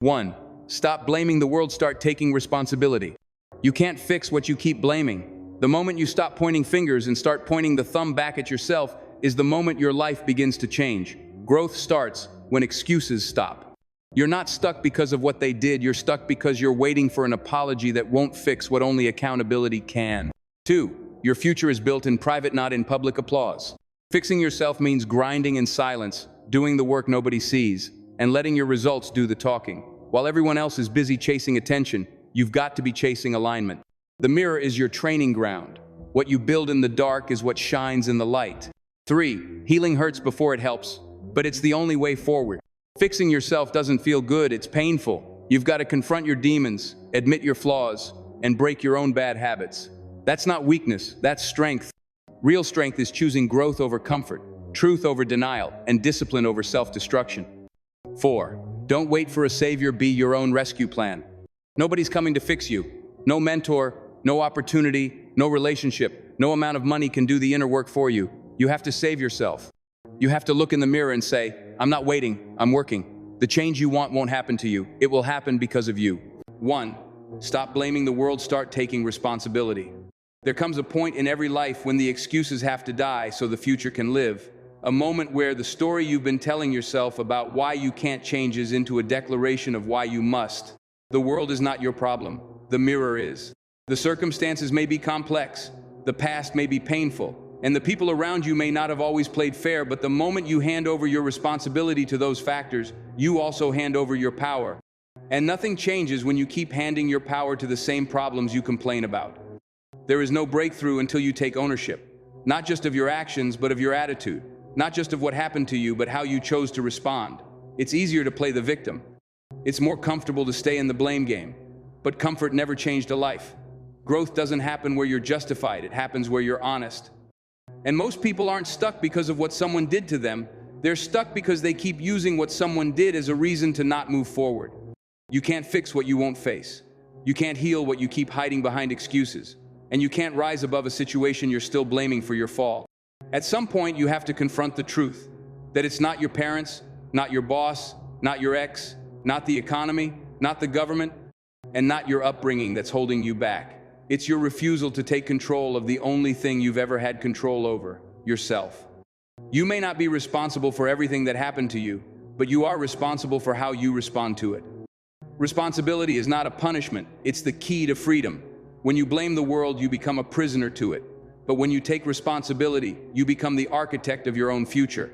1. Stop blaming the world, start taking responsibility. You can't fix what you keep blaming. The moment you stop pointing fingers and start pointing the thumb back at yourself is the moment your life begins to change. Growth starts when excuses stop. You're not stuck because of what they did, you're stuck because you're waiting for an apology that won't fix what only accountability can. 2. Your future is built in private, not in public applause. Fixing yourself means grinding in silence, doing the work nobody sees, and letting your results do the talking. While everyone else is busy chasing attention, you've got to be chasing alignment. The mirror is your training ground. What you build in the dark is what shines in the light. 3. Healing hurts before it helps, but it's the only way forward. Fixing yourself doesn't feel good, it's painful. You've got to confront your demons, admit your flaws, and break your own bad habits. That's not weakness, that's strength. Real strength is choosing growth over comfort, truth over denial, and discipline over self-destruction. 4. Don't wait for a savior, be your own rescue plan. Nobody's coming to fix you. No mentor, no opportunity, no relationship, no amount of money can do the inner work for you. You have to save yourself. You have to look in the mirror and say, I'm not waiting, I'm working. The change you want won't happen to you. It will happen because of you. 1. Stop blaming the world, start taking responsibility. There comes a point in every life when the excuses have to die so the future can live. A moment where the story you've been telling yourself about why you can't changes into a declaration of why you must. The world is not your problem. The mirror is. The circumstances may be complex. The past may be painful. And the people around you may not have always played fair, but the moment you hand over your responsibility to those factors, you also hand over your power. And nothing changes when you keep handing your power to the same problems you complain about. There is no breakthrough until you take ownership, not just of your actions, but of your attitude. Not just of what happened to you, but how you chose to respond. It's easier to play the victim. It's more comfortable to stay in the blame game. But comfort never changed a life. Growth doesn't happen where you're justified, it happens where you're honest. And most people aren't stuck because of what someone did to them. They're stuck because they keep using what someone did as a reason to not move forward. You can't fix what you won't face. You can't heal what you keep hiding behind excuses. And you can't rise above a situation you're still blaming for your fall. At some point, you have to confront the truth, that it's not your parents, not your boss, not your ex, not the economy, not the government, and not your upbringing that's holding you back. It's your refusal to take control of the only thing you've ever had control over, yourself. You may not be responsible for everything that happened to you, but you are responsible for how you respond to it. Responsibility is not a punishment, it's the key to freedom. When you blame the world, you become a prisoner to it. But when you take responsibility, you become the architect of your own future.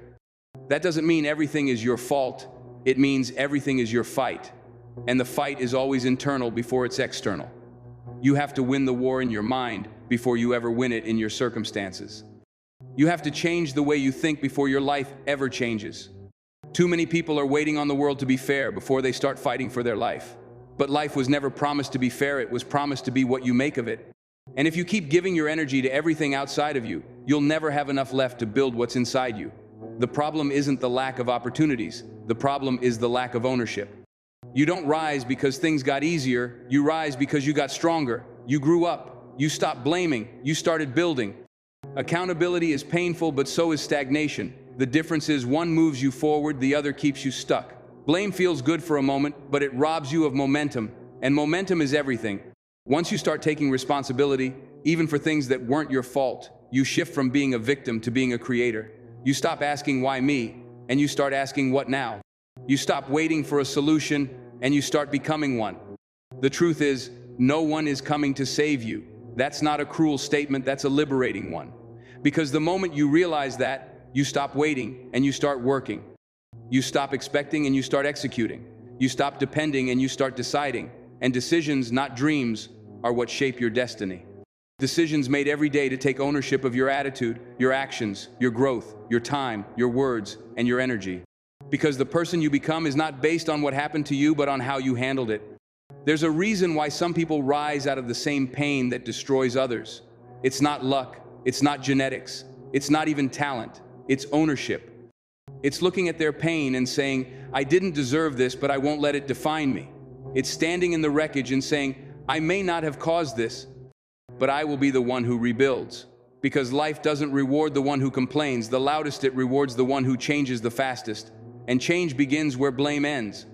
That doesn't mean everything is your fault. It means everything is your fight. And the fight is always internal before it's external. You have to win the war in your mind before you ever win it in your circumstances. You have to change the way you think before your life ever changes. Too many people are waiting on the world to be fair before they start fighting for their life. But life was never promised to be fair, it was promised to be what you make of it. And if you keep giving your energy to everything outside of you, you'll never have enough left to build what's inside you. The problem isn't the lack of opportunities. The problem is the lack of ownership. You don't rise because things got easier. You rise because you got stronger. You grew up. You stopped blaming. You started building. Accountability is painful, but so is stagnation. The difference is one moves you forward, the other keeps you stuck. Blame feels good for a moment, but it robs you of momentum. And momentum is everything. Once you start taking responsibility, even for things that weren't your fault, you shift from being a victim to being a creator. You stop asking why me, and you start asking what now. You stop waiting for a solution, and you start becoming one. The truth is, no one is coming to save you. That's not a cruel statement, that's a liberating one. Because the moment you realize that, you stop waiting and you start working. You stop expecting and you start executing. You stop depending and you start deciding. And decisions, not dreams, are what shape your destiny. Decisions made every day to take ownership of your attitude, your actions, your growth, your time, your words, and your energy. Because the person you become is not based on what happened to you, but on how you handled it. There's a reason why some people rise out of the same pain that destroys others. It's not luck, it's not genetics, it's not even talent, it's ownership. It's looking at their pain and saying, I didn't deserve this, but I won't let it define me. It's standing in the wreckage and saying, I may not have caused this, but I will be the one who rebuilds. Because life doesn't reward the one who complains the loudest, it rewards the one who changes the fastest. And change begins where blame ends.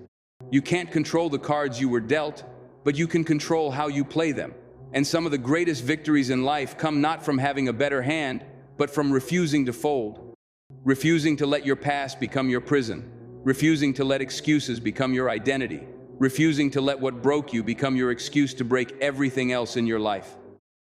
You can't control the cards you were dealt, but you can control how you play them. And some of the greatest victories in life come not from having a better hand, but from refusing to fold. Refusing to let your past become your prison. Refusing to let excuses become your identity. Refusing to let what broke you become your excuse to break everything else in your life.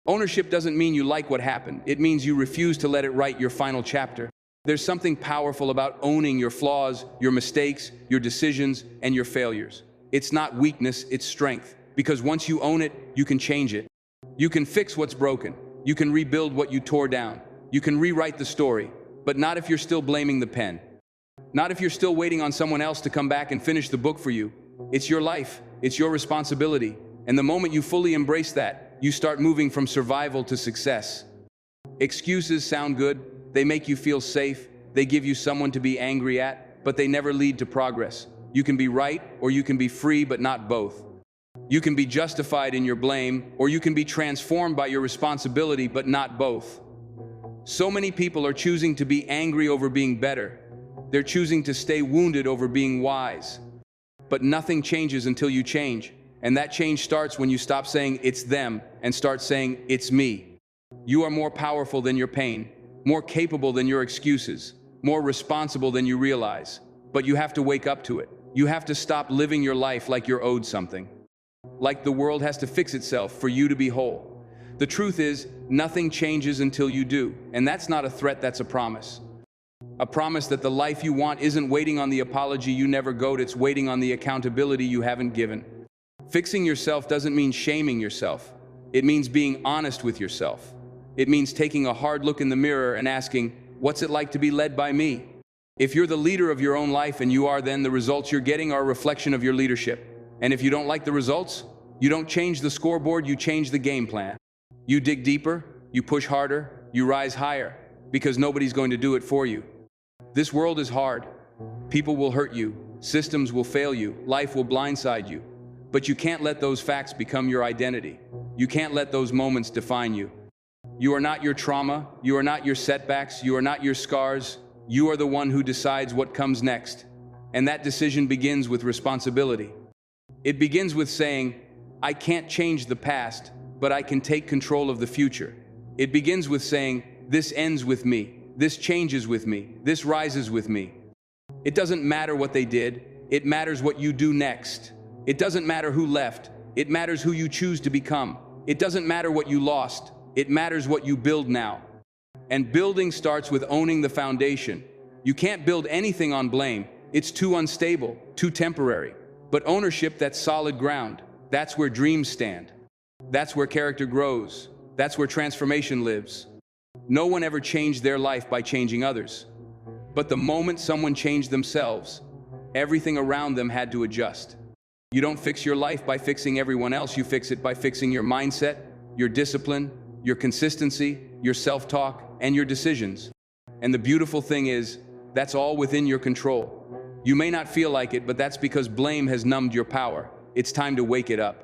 Ownership doesn't mean you like what happened. It means you refuse to let it write your final chapter. There's something powerful about owning your flaws, your mistakes, your decisions, and your failures. It's not weakness, it's strength. Because once you own it, you can change it. You can fix what's broken. You can rebuild what you tore down. You can rewrite the story, but not if you're still blaming the pen. Not if you're still waiting on someone else to come back and finish the book for you. It's your life. It's your responsibility. And the moment you fully embrace that, you start moving from survival to success. Excuses sound good. They make you feel safe. They give you someone to be angry at, but they never lead to progress. You can be right or you can be free, but not both. You can be justified in your blame, or you can be transformed by your responsibility, but not both. So many people are choosing to be angry over being better. They're choosing to stay wounded over being wise. But nothing changes until you change. And that change starts when you stop saying it's them and start saying it's me. You are more powerful than your pain, more capable than your excuses, more responsible than you realize. But you have to wake up to it. You have to stop living your life like you're owed something. Like the world has to fix itself for you to be whole. The truth is, nothing changes until you do. And that's not a threat, that's a promise. A promise that the life you want isn't waiting on the apology you never got, it's waiting on the accountability you haven't given. Fixing yourself doesn't mean shaming yourself. It means being honest with yourself. It means taking a hard look in the mirror and asking, what's it like to be led by me? If you're the leader of your own life, and you are, then the results you're getting are a reflection of your leadership. And if you don't like the results, you don't change the scoreboard, you change the game plan. You dig deeper, you push harder, you rise higher, because nobody's going to do it for you. This world is hard. People will hurt you, systems will fail you, life will blindside you. But you can't let those facts become your identity. You can't let those moments define you. You are not your trauma, you are not your setbacks, you are not your scars. You are the one who decides what comes next. And that decision begins with responsibility. It begins with saying, I can't change the past, but I can take control of the future. It begins with saying, this ends with me, this changes with me, this rises with me. It doesn't matter what they did, it matters what you do next. It doesn't matter who left, it matters who you choose to become. It doesn't matter what you lost, it matters what you build now. And building starts with owning the foundation. You can't build anything on blame. It's too unstable, too temporary. But ownership, that's solid ground. That's where dreams stand. That's where character grows. That's where transformation lives. No one ever changed their life by changing others. But the moment someone changed themselves, everything around them had to adjust. You don't fix your life by fixing everyone else. You fix it by fixing your mindset, your discipline, your consistency, your self-talk, and your decisions. And the beautiful thing is, that's all within your control. You may not feel like it, but that's because blame has numbed your power. It's time to wake it up.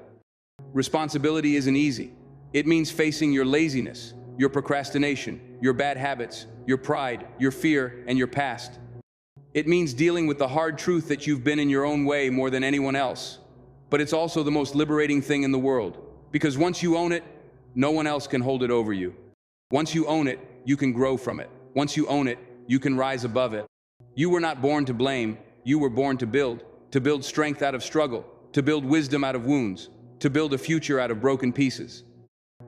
Responsibility isn't easy. It means facing your laziness, your procrastination, your bad habits, your pride, your fear, and your past. It means dealing with the hard truth that you've been in your own way more than anyone else. But it's also the most liberating thing in the world, because once you own it, no one else can hold it over you. Once you own it, you can grow from it. Once you own it, you can rise above it. You were not born to blame, you were born to build strength out of struggle, to build wisdom out of wounds, to build a future out of broken pieces.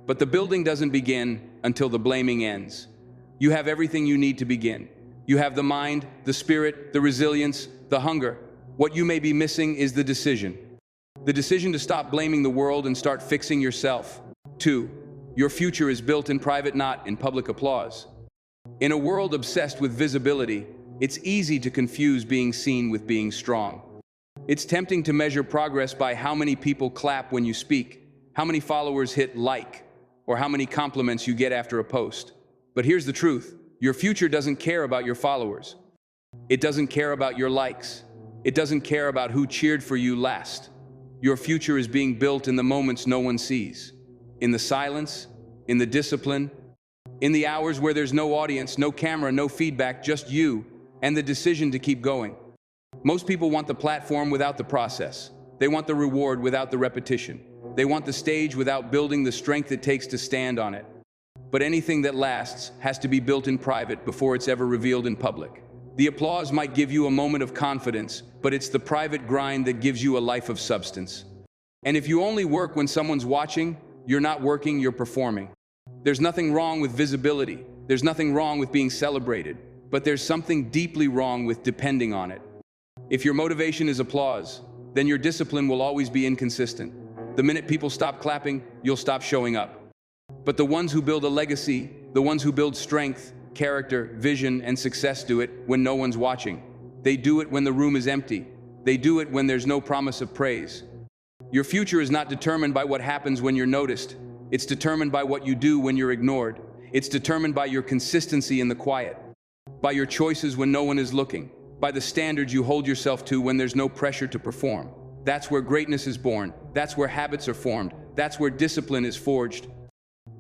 But the building doesn't begin until the blaming ends. You have everything you need to begin. You have the mind, the spirit, the resilience, the hunger. What you may be missing is the decision. The decision to stop blaming the world and start fixing yourself. 2. Your future is built in private, not in public applause. In a world obsessed with visibility, it's easy to confuse being seen with being strong. It's tempting to measure progress by how many people clap when you speak, how many followers hit like, or how many compliments you get after a post. But here's the truth. Your future doesn't care about your followers. It doesn't care about your likes. It doesn't care about who cheered for you last. Your future is being built in the moments no one sees. In the silence, in the discipline, in the hours where there's no audience, no camera, no feedback, just you, and the decision to keep going. Most people want the platform without the process. They want the reward without the repetition. They want the stage without building the strength it takes to stand on it. But anything that lasts has to be built in private before it's ever revealed in public. The applause might give you a moment of confidence, but it's the private grind that gives you a life of substance. And if you only work when someone's watching, you're not working, you're performing. There's nothing wrong with visibility. There's nothing wrong with being celebrated. But there's something deeply wrong with depending on it. If your motivation is applause, then your discipline will always be inconsistent. The minute people stop clapping, you'll stop showing up. But the ones who build a legacy, the ones who build strength, character, vision, and success do it when no one's watching. They do it when the room is empty. They do it when there's no promise of praise. Your future is not determined by what happens when you're noticed. It's determined by what you do when you're ignored. It's determined by your consistency in the quiet, by your choices when no one is looking, by the standards you hold yourself to when there's no pressure to perform. That's where greatness is born. That's where habits are formed. That's where discipline is forged.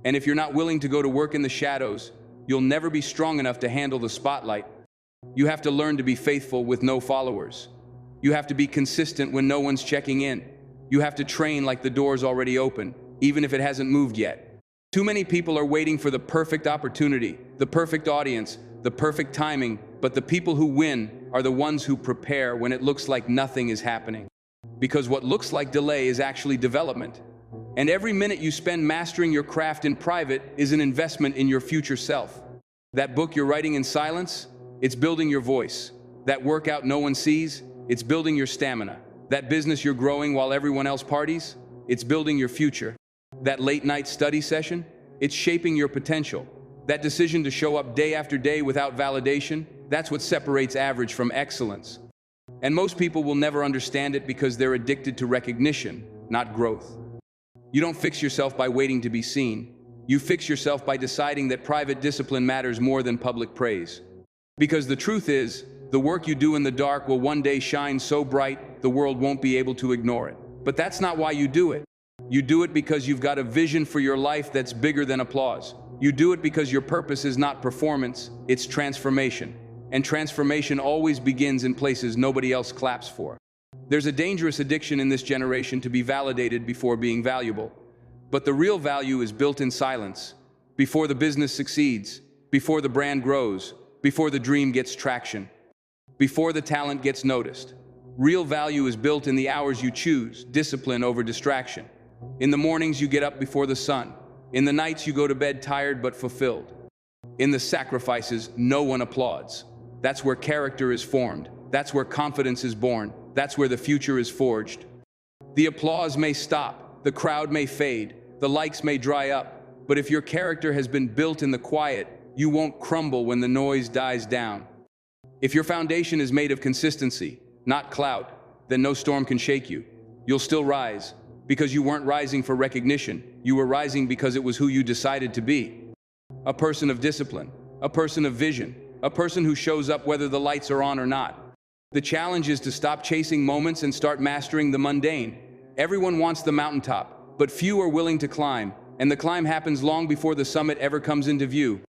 And if you're not willing to go to work in the shadows, you'll never be strong enough to handle the spotlight. You have to learn to be faithful with no followers. You have to be consistent when no one's checking in. You have to train like the door's already open, even if it hasn't moved yet. Too many people are waiting for the perfect opportunity, the perfect audience, the perfect timing, but the people who win are the ones who prepare when it looks like nothing is happening. Because what looks like delay is actually development. And every minute you spend mastering your craft in private is an investment in your future self. That book you're writing in silence, it's building your voice. That workout no one sees, it's building your stamina. That business you're growing while everyone else parties, it's building your future. That late night study session, it's shaping your potential. That decision to show up day after day without validation, that's what separates average from excellence. And most people will never understand it because they're addicted to recognition, not growth. You don't fix yourself by waiting to be seen. You fix yourself by deciding that private discipline matters more than public praise. Because the truth is, the work you do in the dark will one day shine so bright, the world won't be able to ignore it. But that's not why you do it. You do it because you've got a vision for your life that's bigger than applause. You do it because your purpose is not performance, it's transformation. And transformation always begins in places nobody else claps for. There's a dangerous addiction in this generation to be validated before being valuable. But the real value is built in silence, before the business succeeds, before the brand grows, before the dream gets traction, before the talent gets noticed. Real value is built in the hours you choose, discipline over distraction. In the mornings you get up before the sun. In the nights you go to bed tired but fulfilled. In the sacrifices no one applauds. That's where character is formed. That's where confidence is born. That's where the future is forged. The applause may stop, the crowd may fade, the likes may dry up, but if your character has been built in the quiet, you won't crumble when the noise dies down. If your foundation is made of consistency, not clout, then no storm can shake you. You'll still rise, because you weren't rising for recognition. You were rising because it was who you decided to be. A person of discipline, a person of vision, a person who shows up whether the lights are on or not. The challenge is to stop chasing moments and start mastering the mundane. Everyone wants the mountaintop, but few are willing to climb, and the climb happens long before the summit ever comes into view.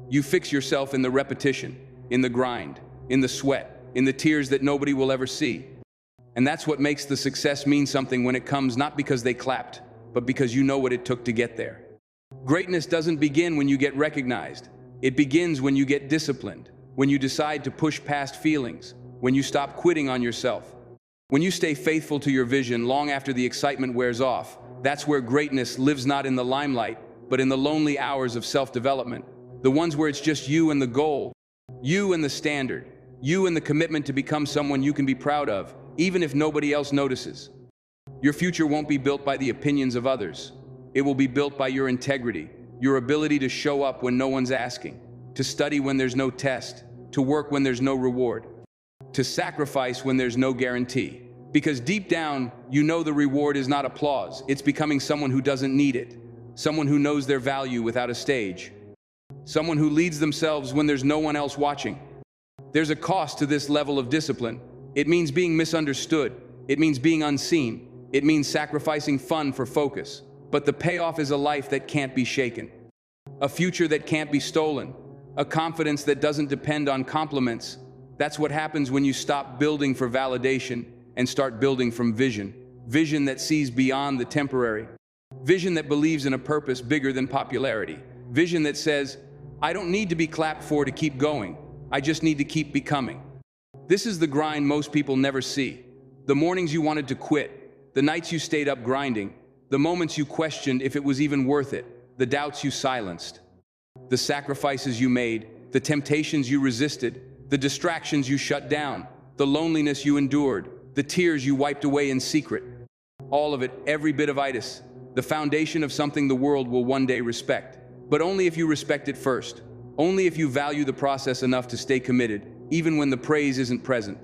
You fix yourself in the repetition, in the grind, in the sweat, in the tears that nobody will ever see. And that's what makes the success mean something when it comes not because they clapped, but because you know what it took to get there. Greatness doesn't begin when you get recognized. It begins when you get disciplined, when you decide to push past feelings, when you stop quitting on yourself. When you stay faithful to your vision long after the excitement wears off, that's where greatness lives, not in the limelight, but in the lonely hours of self-development. The ones where it's just you and the goal, you and the standard, you and the commitment to become someone you can be proud of, even if nobody else notices. Your future won't be built by the opinions of others. It will be built by your integrity, your ability to show up when no one's asking, to study when there's no test, to work when there's no reward, to sacrifice when there's no guarantee. Because deep down, you know the reward is not applause. It's becoming someone who doesn't need it. Someone who knows their value without a stage. Someone who leads themselves when there's no one else watching. There's a cost to this level of discipline. It means being misunderstood. It means being unseen. It means sacrificing fun for focus. But the payoff is a life that can't be shaken. A future that can't be stolen. A confidence that doesn't depend on compliments. That's what happens when you stop building for validation and start building from vision. Vision that sees beyond the temporary. Vision that believes in a purpose bigger than popularity. Vision that says, I don't need to be clapped for to keep going. I just need to keep becoming. This is the grind most people never see. The mornings you wanted to quit, the nights you stayed up grinding, the moments you questioned if it was even worth it, the doubts you silenced, the sacrifices you made, the temptations you resisted, the distractions you shut down, the loneliness you endured, the tears you wiped away in secret. All of it, every bit of itis, the foundation of something the world will one day respect. But only if you respect it first. Only if you value the process enough to stay committed, even when the praise isn't present.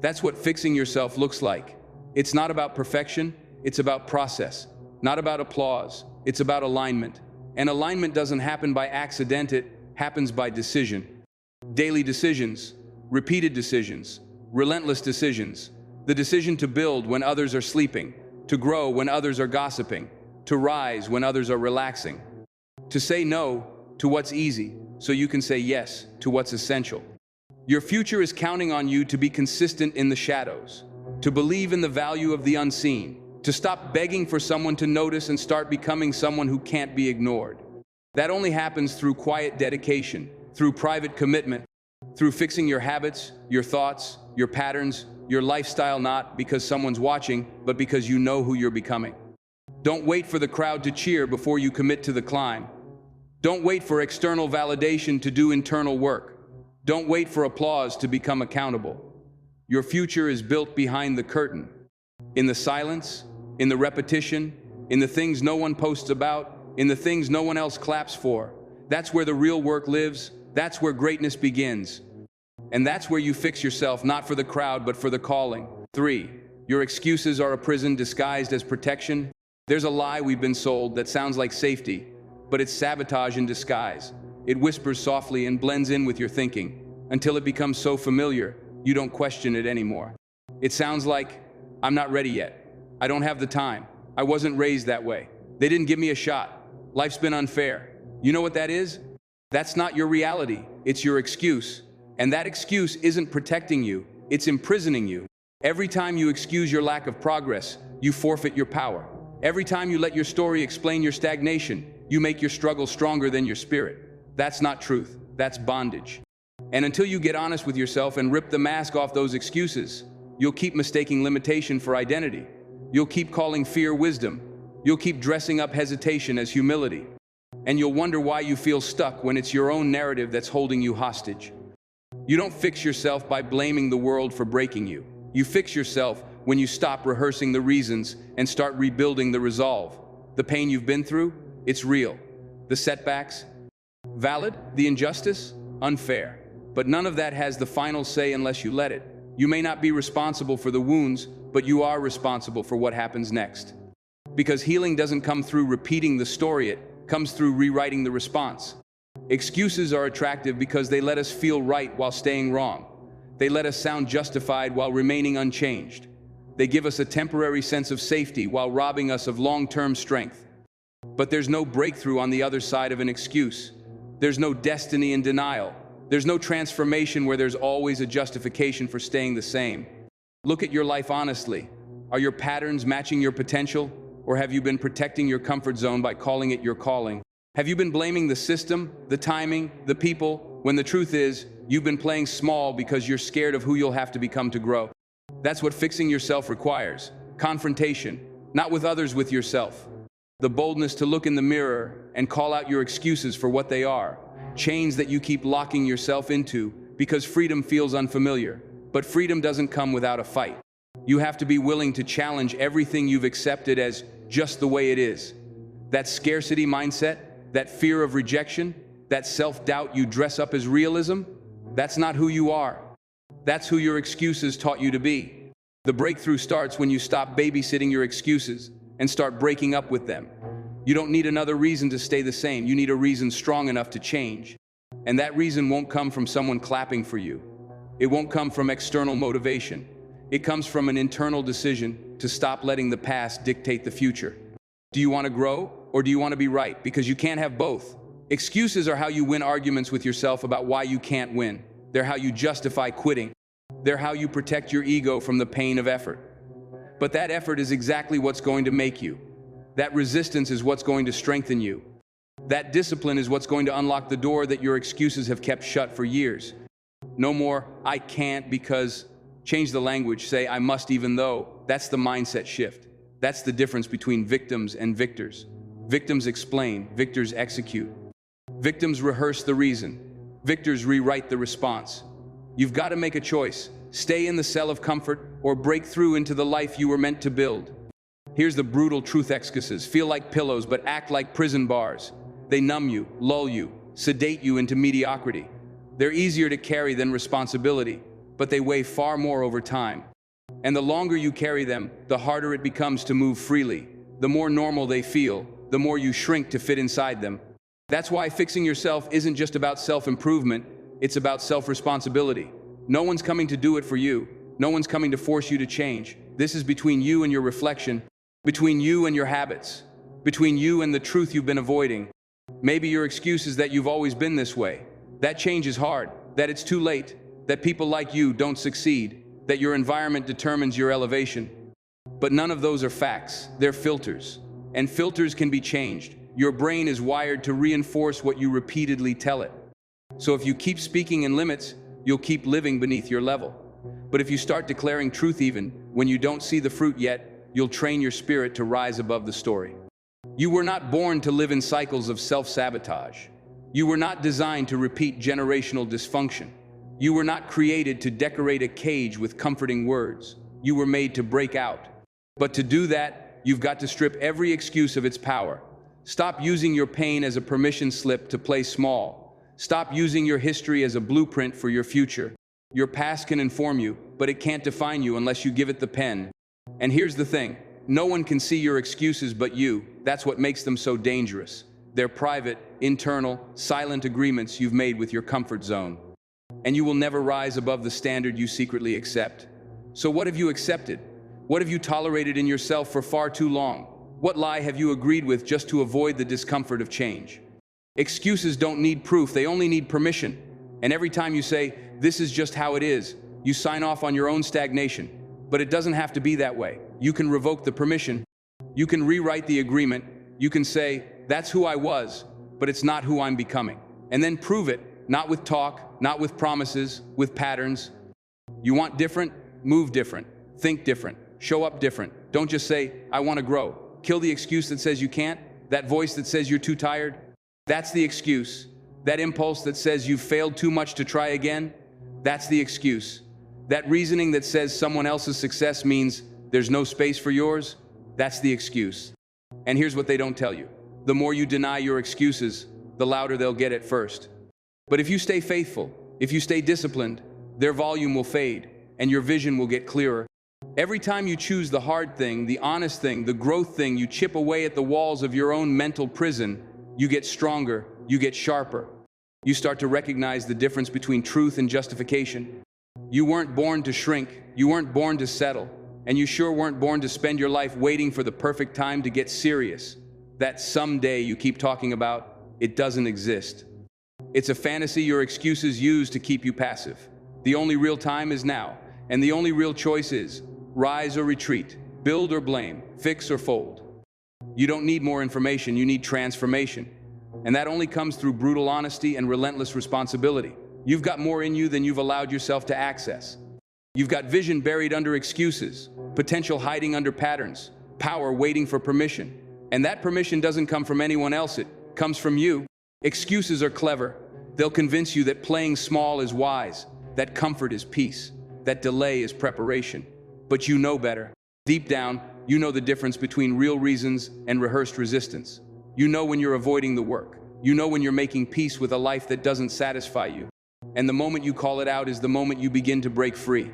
That's what fixing yourself looks like. It's not about perfection, it's about process. Not about applause, it's about alignment. And alignment doesn't happen by accident, it happens by decision. Daily decisions, repeated decisions, relentless decisions. The decision to build when others are sleeping, to grow when others are gossiping, to rise when others are relaxing. To say no to what's easy, so you can say yes to what's essential. Your future is counting on you to be consistent in the shadows, to believe in the value of the unseen, to stop begging for someone to notice and start becoming someone who can't be ignored. That only happens through quiet dedication, through private commitment, through fixing your habits, your thoughts, your patterns, your lifestyle, not because someone's watching, but because you know who you're becoming. Don't wait for the crowd to cheer before you commit to the climb. Don't wait for external validation to do internal work. Don't wait for applause to become accountable. Your future is built behind the curtain. In the silence, in the repetition, in the things no one posts about, in the things no one else claps for. That's where the real work lives. That's where greatness begins. And that's where you fix yourself, not for the crowd, but for the calling. 3. Your excuses are a prison disguised as protection. There's a lie we've been sold that sounds like safety, but it's sabotage in disguise. It whispers softly and blends in with your thinking until it becomes so familiar you don't question it anymore. It sounds like, I'm not ready yet. I don't have the time. I wasn't raised that way. They didn't give me a shot. Life's been unfair. You know what that is? That's not your reality. It's your excuse. And that excuse isn't protecting you. It's imprisoning you. Every time you excuse your lack of progress, you forfeit your power. Every time you let your story explain your stagnation, you make your struggle stronger than your spirit. That's not truth. That's bondage. And until you get honest with yourself and rip the mask off those excuses, you'll keep mistaking limitation for identity. You'll keep calling fear wisdom. You'll keep dressing up hesitation as humility. And you'll wonder why you feel stuck when it's your own narrative that's holding you hostage. You don't fix yourself by blaming the world for breaking you. You fix yourself when you stop rehearsing the reasons and start rebuilding the resolve. The pain you've been through, it's real. The setbacks, valid. The injustice, unfair. But none of that has the final say unless you let it. You may not be responsible for the wounds, but you are responsible for what happens next. Because healing doesn't come through repeating the story, it comes through rewriting the response. Excuses are attractive because they let us feel right while staying wrong. They let us sound justified while remaining unchanged. They give us a temporary sense of safety while robbing us of long-term strength. But there's no breakthrough on the other side of an excuse. There's no destiny in denial. There's no transformation where there's always a justification for staying the same. Look at your life honestly. Are your patterns matching your potential? Or have you been protecting your comfort zone by calling it your calling? Have you been blaming the system, the timing, the people, when the truth is, you've been playing small because you're scared of who you'll have to become to grow? That's what fixing yourself requires. Confrontation, not with others, with yourself. The boldness to look in the mirror and call out your excuses for what they are. Chains that you keep locking yourself into because freedom feels unfamiliar. But freedom doesn't come without a fight. You have to be willing to challenge everything you've accepted as just the way it is. That scarcity mindset, that fear of rejection, that self-doubt you dress up as realism, that's not who you are. That's who your excuses taught you to be. The breakthrough starts when you stop babysitting your excuses and start breaking up with them. You don't need another reason to stay the same. You need a reason strong enough to change. And that reason won't come from someone clapping for you. It won't come from external motivation. It comes from an internal decision to stop letting the past dictate the future. Do you want to grow or do you want to be right? Because you can't have both. Excuses are how you win arguments with yourself about why you can't win. They're how you justify quitting. They're how you protect your ego from the pain of effort. But that effort is exactly what's going to make you. That resistance is what's going to strengthen you. That discipline is what's going to unlock the door that your excuses have kept shut for years. No more, "I can't because," change the language, say, "I must even though." That's the mindset shift. That's the difference between victims and victors. Victims explain, victors execute. Victims rehearse the reason. Victors rewrite the response. You've got to make a choice. Stay in the cell of comfort or break through into the life you were meant to build. Here's the brutal truth: excuses feel like pillows but act like prison bars. They numb you, lull you, sedate you into mediocrity. They're easier to carry than responsibility, but they weigh far more over time. And the longer you carry them, the harder it becomes to move freely. The more normal they feel, the more you shrink to fit inside them. That's why fixing yourself isn't just about self-improvement, it's about self-responsibility. No one's coming to do it for you. No one's coming to force you to change. This is between you and your reflection, between you and your habits, between you and the truth you've been avoiding. Maybe your excuse is that you've always been this way, that change is hard, that it's too late, that people like you don't succeed, that your environment determines your elevation. But none of those are facts, they're filters. And filters can be changed. Your brain is wired to reinforce what you repeatedly tell it. So if you keep speaking in limits, you'll keep living beneath your level. But if you start declaring truth even when you don't see the fruit yet, you'll train your spirit to rise above the story. You were not born to live in cycles of self-sabotage. You were not designed to repeat generational dysfunction. You were not created to decorate a cage with comforting words. You were made to break out. But to do that, you've got to strip every excuse of its power. Stop using your pain as a permission slip to play small. Stop using your history as a blueprint for your future. Your past can inform you, but it can't define you unless you give it the pen. And here's the thing, no one can see your excuses but you. That's what makes them so dangerous. They're private, internal, silent agreements you've made with your comfort zone. And you will never rise above the standard you secretly accept. So what have you accepted? What have you tolerated in yourself for far too long? What lie have you agreed with just to avoid the discomfort of change? Excuses don't need proof, they only need permission. And every time you say, "This is just how it is," you sign off on your own stagnation. But it doesn't have to be that way. You can revoke the permission. You can rewrite the agreement. You can say, "That's who I was, but it's not who I'm becoming." And then prove it, not with talk, not with promises, with patterns. You want different? Move different. Think different. Show up different. Don't just say, "I want to grow." Kill the excuse that says you can't, that voice that says you're too tired. That's the excuse. That impulse that says you've failed too much to try again, that's the excuse. That reasoning that says someone else's success means there's no space for yours, that's the excuse. And here's what they don't tell you. The more you deny your excuses, the louder they'll get at first. But if you stay faithful, if you stay disciplined, their volume will fade and your vision will get clearer. Every time you choose the hard thing, the honest thing, the growth thing, you chip away at the walls of your own mental prison, you get stronger, you get sharper. You start to recognize the difference between truth and justification. You weren't born to shrink, you weren't born to settle, and you sure weren't born to spend your life waiting for the perfect time to get serious. That someday you keep talking about, it doesn't exist. It's a fantasy your excuses use to keep you passive. The only real time is now, and the only real choice is rise or retreat, build or blame, fix or fold. You don't need more information, you need transformation. And that only comes through brutal honesty and relentless responsibility. You've got more in you than you've allowed yourself to access. You've got vision buried under excuses, potential hiding under patterns, power waiting for permission. And that permission doesn't come from anyone else, it comes from you. Excuses are clever. They'll convince you that playing small is wise, that comfort is peace, that delay is preparation. But you know better. Deep down, you know the difference between real reasons and rehearsed resistance. You know when you're avoiding the work. You know when you're making peace with a life that doesn't satisfy you. And the moment you call it out is the moment you begin to break free.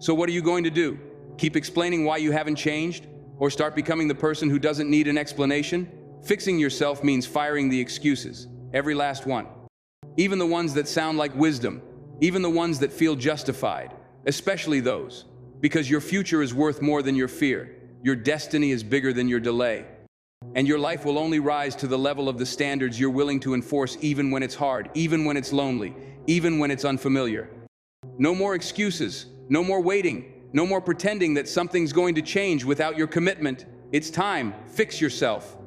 So what are you going to do? Keep explaining why you haven't changed? Or start becoming the person who doesn't need an explanation? Fixing yourself means firing the excuses, every last one. Even the ones that sound like wisdom, even the ones that feel justified, especially those. Because your future is worth more than your fear. Your destiny is bigger than your delay. And your life will only rise to the level of the standards you're willing to enforce, even when it's hard, even when it's lonely, even when it's unfamiliar. No more excuses, no more waiting, no more pretending that something's going to change without your commitment. It's time. Fix yourself.